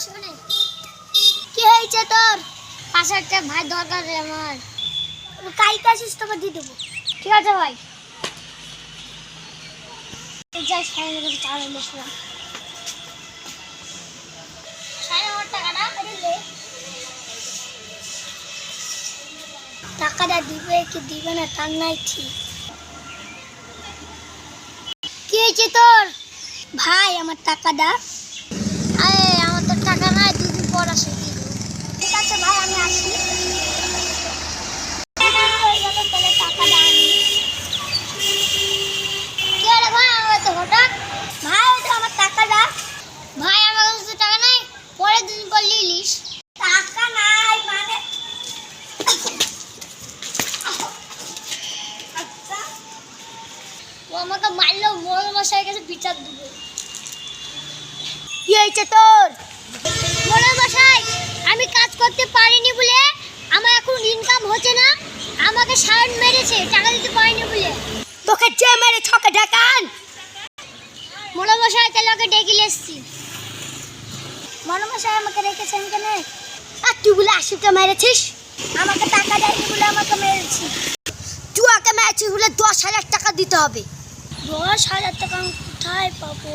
শুনে কি হয়েছে তোর? পাশে একটা ভাই দরকার রে আমার। কালকে আসিস, তোকে দিয়ে দেবো। ঠিক আছে ভাই। যাই সাড়ে চার বসলাম। টাকাটা দিবে কি দিবে না তার নাই ঠিক। কি হয়েছে তোর? ভাই আমার টাকাটা। আরে আমার তো টাকা নাই, 2 দিন পর আসে দিয়ে দেবো। ঠিক আছে ভাই, আমি আসি। তাহলে টাকাটা আনি। কি হলো ভাই আমার তো হঠাৎ? ভাই ওটা আমার টাকাটা। ভাই আমার কাছে তো টাকা নাই, পরে 2 দিন পর লিলিস। টাকা নাই মানে ও আমাকে মারলো, মোড়ল মশাইয়ের কাছে বিচার দেবো। কি হয়েছে তোর? মোড়ল মশাই, আমি কাজ করতে পারিনি বলে আমার এখন ইনকাম হচ্ছে না, আমাকে সায়ন মেরেছে টাকা দিতে পারিনি বলে। তোকে যে মেরে ছকে ডাকান। মোড়ল মশাই তাহলে ওকে ডেকে এসছি। মোড়ল মশাই আমাকে রেখেছেন কেন? আর তুই বলে 80টা মেরেছিস, আমাকে টাকা দেয়নি বলে আমাকে মেরেছি। তুই ওকে মেরেছিস বলে 10,000 টাকা দিতে হবে। 10,000 টাকা আমি কোথায় পাবো?